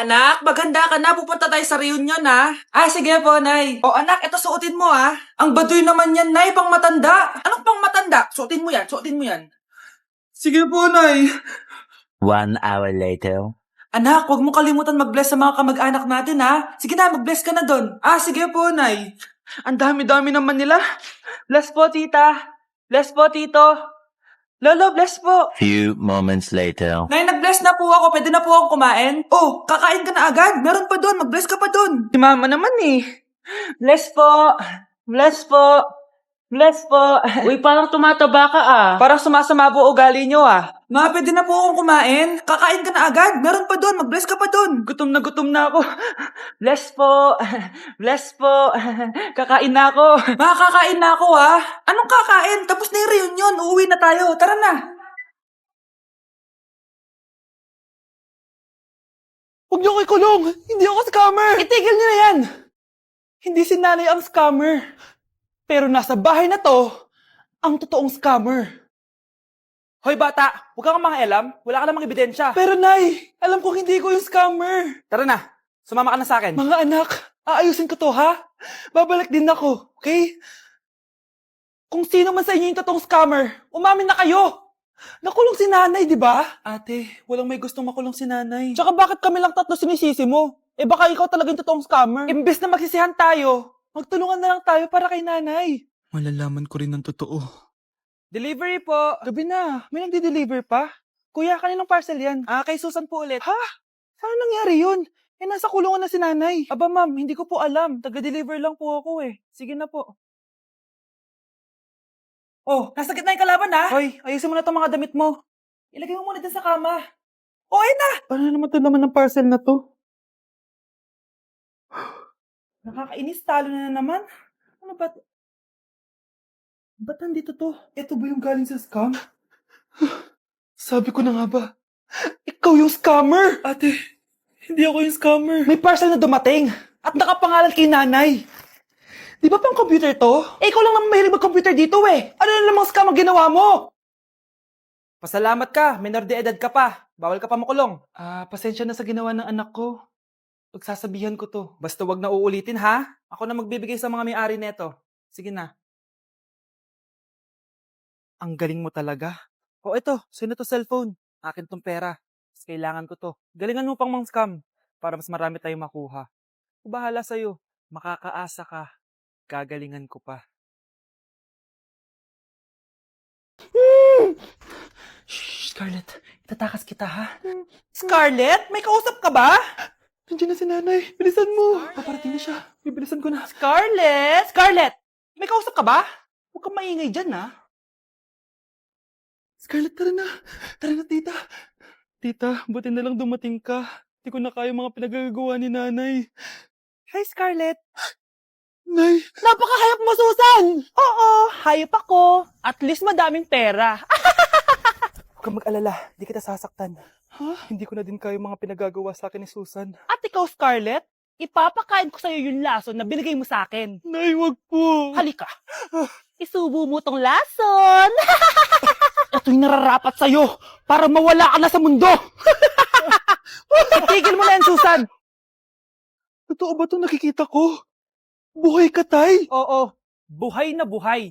Anak, maghanda ka na. Pupunta tayo sa reunion, ha? Sige po, Nay. O, anak, ito suotin mo, ha? Ang baduy naman yan, Nay. Pang matanda. Anong pang matanda? Suotin mo yan, suotin mo yan. Sige po, Nay. 1 hour later. Anak, huwag mo kalimutan mag-bless sa mga kamag-anak natin, ha? Sige na, mag-bless ka na doon. Sige po, Nay. Ang dami-dami naman nila. Bless po, tita. Bless po, tito. Lolo, bless po. Few moments later. Nay, nag-bless na po ako. Pwede na po akong kumain? Oh, kakain ka na agad. Meron pa doon. Mag-bless ka pa doon. Si mama naman eh. Bless po. Bless po. Bless po. Uy, parang tumataba ka ah. Parang sumasama po ugali nyo ah. Ma, pwede na po akong kumain? Kakain ka na agad. Meron pa doon. Mag-bless ka pa doon. Gutom na ako. Bless po. Bless po. Kakain na ako. Ma, kakain na ako ah. Anong kakain? Tapos na yung reunion. Uuwi na tayo. Tara na. Huwag niyo ko ikulong! Hindi ako scammer! Itigil niyo na yan! Hindi si nanay ang scammer. Pero nasa bahay na to, ang totoong scammer. Hoy bata, huwag kang mangialam. Wala ka namang ebidensya. Pero nay, alam kong hindi ko yung scammer. Tara na, sumama ka na sa akin. Mga anak, aayusin ko to ha? Babalik din ako, okay? Kung sino man sa inyo yung totoong scammer, umamin na kayo! Nakulong si nanay, di ba? Ate, walang may gustong makulong si nanay. Tsaka bakit kami lang tatlo sinisisi mo? Baka ikaw talaga yung totoong scammer. Imbes na magsisihan tayo, magtulungan na lang tayo para kay nanay. Malalaman ko rin ang totoo. Delivery po. Gabi na. May nagde-deliver pa? Kuya, kaninong parcel yan? Kay Susan po ulit. Ha? Saan nangyari yun? Nasa kulungan na si nanay. Aba ma'am, hindi ko po alam. Taga-deliver lang po ako eh. Sige na po. Oh, nasa gitna yung kalaban ha? Hoy, ayusin mo na itong mga damit mo. Ilagay mo muna dyan sa kama. Ayun na! Paano naman ito naman ng parcel na to? Nakakainis, talo na naman. Ano ba? Ba't nandito to? Ito ba yung galing sa scam? Sabi ko na nga ba? Ikaw yung scammer! Ate, hindi ako yung scammer. May parcel na dumating at nakapangalan kay nanay. Di ba pang computer to? Ikaw lang naman mahilig mag-computer dito eh. Ano na namang scam ang ginawa mo? Pasalamat ka, minor de edad ka pa. Bawal ka pa makulong. Pasensya na sa ginawa ng anak ko. Pagsasabihan ko to. Basta wag na uulitin ha. Ako na magbibigay sa mga may-ari neto. Sige na. Ang galing mo talaga. Eto, sino to cellphone? Akin tong pera. Mas kailangan ko to. Galingan mo pang mang-scam para mas marami tayong makuha. Bahala sa'yo. Makakaasa ka. Gagalingan ko pa. Shh, Scarlett. Itatakas kita, ha? Scarlett? May kausap ka ba? Nandiyan na si nanay. Bilisan mo. Paparating na siya. Bibilisan ko na. Scarlett! Scarlett! May kausap ka ba? Huwag kang maingay dyan, ha? Scarlett, tara na. Tara na, tita. Tita, buti na lang dumating ka. Hindi ko na kaya mga pinagagawa ni nanay. Hi, Scarlett. Nay! Napaka-hayop mo, Susan! Oo, hayop ako. At least madaming pera. Huwag kang mag-alala, di kita sasaktan. Hindi ko na din kaya mga pinagagawa sa akin ni Susan. At ikaw, Scarlett, ipapakain ko sa'yo yung lason na binigay mo sa akin. Nay, wag po. Halika. Isubo mo tong lason. Ito'y nararapat sa'yo para mawala ka na sa mundo. Tigil mo na yan, Susan. Totoo ba itong nakikita ko? Buhay ka, Tay? Oo, buhay na buhay.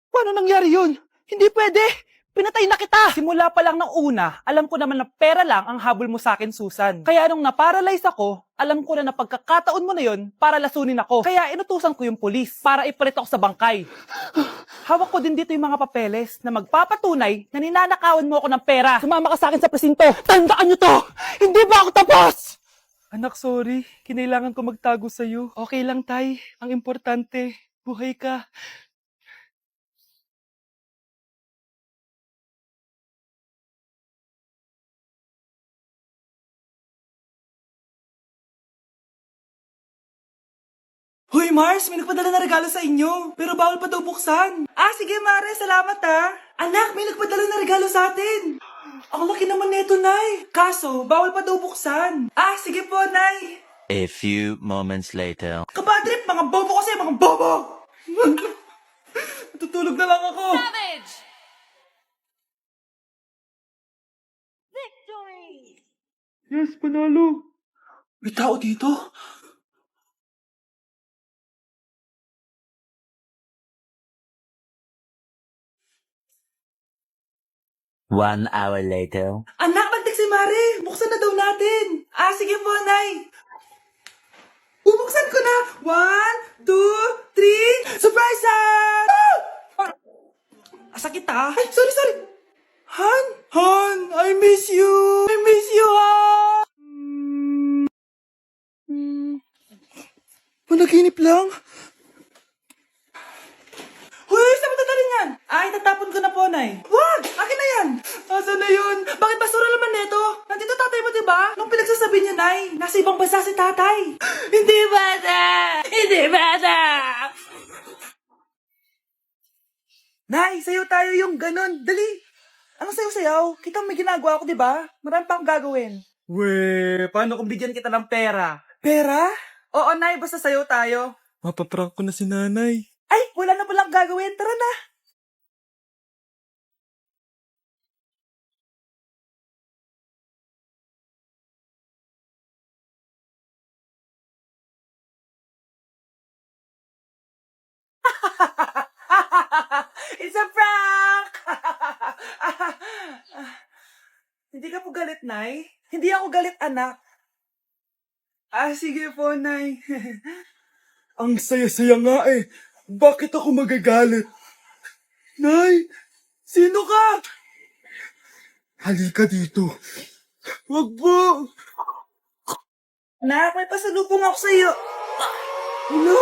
Paano nangyari yun? Hindi pwede. Pinatay na kita. Simula pa lang ng una, alam ko naman na pera lang ang habol mo sa akin, Susan. Kaya nung naparalyze ako, alam ko na pagkakataon mo na yun para lasunin ako. Kaya inutusan ko yung pulis para ipalit ako sa bangkay. Hawak ko din dito yung mga papeles na magpapatunay na ninanakawan mo ako ng pera. Sumama ka sa akin sa presinto. Tandaan nyo to! Hindi ba ako tapos? Anak, sorry. Kinailangan ko magtago sa'yo. Okay lang, Tay. Ang importante, buhay ka. Hoy, Mars! May nagpadala na regalo sa inyo. Pero bawal pa daw buksan. Sige, Mare. Salamat, ha. Anak, may nagpadala na regalo sa atin. Ang laki naman neto, Nay. Kaso, bawal pa daw buksan. Sige po, Nay. A few moments later. Kabadrip, mga bobo kasi, mga bobo! Tutulog na lang ako. Savage! Victory! Yes, panalo. May tao dito? One hour later. Anak, magtik si Mare! Buksan na daw natin! Ah, sige po, Nay! Bubuksan ko na! 1, 2, 3... Surprise! Sakit ah! Ay, sorry! Han, I miss you! I miss you, Han! Managinip lang? Hoy, saan mo dadalhin yan? Ay, tatapon ko na po, Nay. Wag! Akin na yan! Asan na yun? Bakit basura naman neto? Nandito tatay mo, diba? Nung pinagsasabi niya, Nay, nasa ibang bansa si tatay. Hindi bata! Hindi bata! Nay, sayo tayo yung ganon. Dali! Anong sayo-sayaw? Kita may ginagawa ko, diba? Marami pa akong gagawin. Weh, paano kung bigyan kita ng pera? Pera? Oo, Nay, basta sayo tayo. Mapaprank ko na si nanay. Ay, wala na palang gagawin. Tara na. It's a prank! Hindi ka po galit, Nay? Hindi ako galit, anak. Ah, sige po, Nay. Ang saya-saya nga eh. Bakit ako magagalit? Nay, sino ka? Halika dito. Wag po. Nak, may pasalubong ako sa'yo. Ano?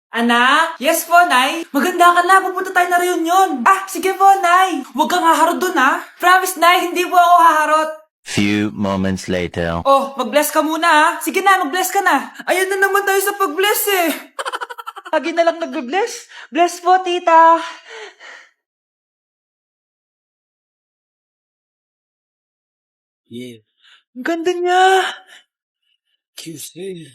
Anak? Yes po, Nay. Maganda ka na. Pupunta tayo na reunion. Ah, sige po, Nay. Huwag kang haharot dun, ha? Promise, Nay. Hindi po ako haharot. Few moments later. Oh, mag-bless ka muna, ha? Sige na, mag-bless ka na. Ayun na naman tayo sa pag-bless, eh. Lagi na lang nagbe-bless. Bless po, tita. Yeah. Ang ganda niya. QC.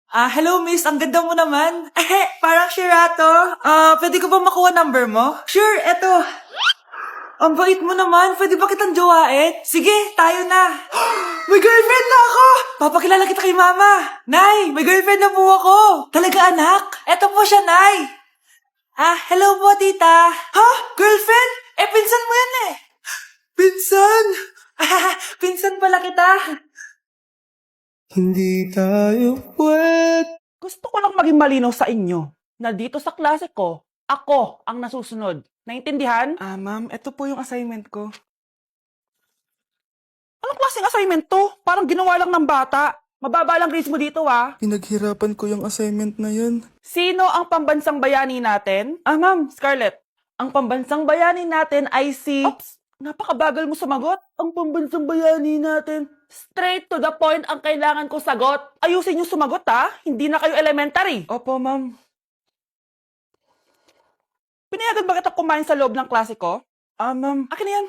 Ah, hello, miss. Ang ganda mo naman. Parang Shirato. Pwede ko ba makuha number mo? Sure, eto. Ang bait mo naman. Pwede ba kitang jowain? Sige, tayo na. May girlfriend na ako! Papakilala kita kay mama. Nay, may girlfriend na po ako. Talaga, anak? Eto po siya, Nay. Ah, hello po, tita. Ha? Girlfriend? Pinsan mo yan eh. Pinsan? Pinsan pala kita. Hindi tayo pwede. Gusto ko lang maging malinaw sa inyo na dito sa klase ko, ako ang nasusunod. Naintindihan? Ah, ma'am, ito po yung assignment ko. Anong klaseng assignment to? Parang ginawa lang ng bata. Mababa lang grades mo dito, ha? Pinaghirapan ko yung assignment na yun. Sino ang pambansang bayani natin? Ah, ma'am, Scarlett. Ang pambansang bayani natin ay si... Oops! Napakabagal mo sumagot. Ang pambansang bayani natin. Straight to the point ang kailangan kong sagot. Ayusin yung sumagot, ha? Hindi na kayo elementary. Opo, ma'am. Pinayagan ba kita kumain sa loob ng klase ko? Ah, ma'am. Akin na yan.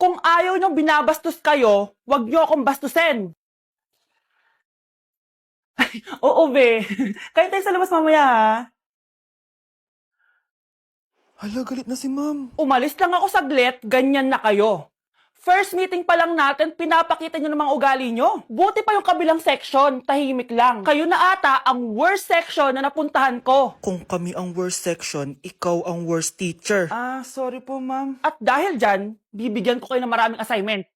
Kung ayaw niyong binabastos kayo, wag niyo akong bastusin. Oo, be. Kain tayo sa labas mamaya, ha? Hala, galit na si ma'am. Umalis lang ako saglit, ganyan na kayo. First meeting pa lang natin, pinapakita nyo ng mga ugali nyo. Buti pa yung kabilang section, tahimik lang. Kayo na ata ang worst section na napuntahan ko. Kung kami ang worst section, ikaw ang worst teacher. Ah, sorry po, ma'am. At dahil dyan, bibigyan ko kayo ng maraming assignment.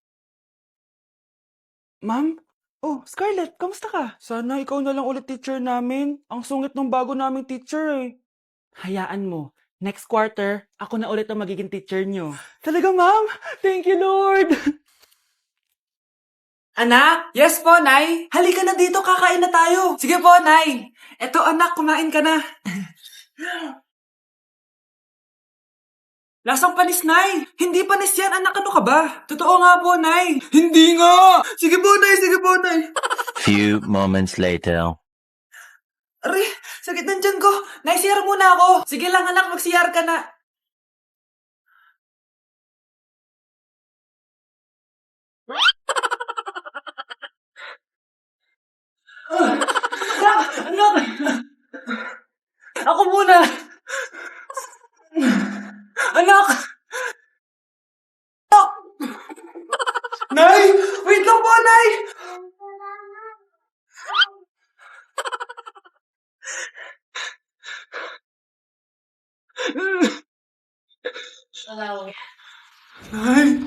Ma'am? Oh, Scarlett, kamusta ka? Sana ikaw na lang ulit teacher namin. Ang sungit ng bago naming teacher eh. Hayaan mo. Next quarter, ako na ulit ang magiging teacher nyo. Talaga, ma'am? Thank you, Lord! Anak? Yes po, Nay. Halika na dito, kakain na tayo. Sige po, Nay. Eto, anak, kumain ka na. Lasang panis, Nay. Hindi panis yan, anak. Ano ka ba? Totoo nga po, Nay. Hindi nga. Sige po, Nay. Sige po, Nay. Few moments later. Aray, sakit ng tiyan ko. Nay, CR muna ako. Sige lang, anak. Mag-CR ka na. Anak! Ako muna! Anak! po, Nay! Nay!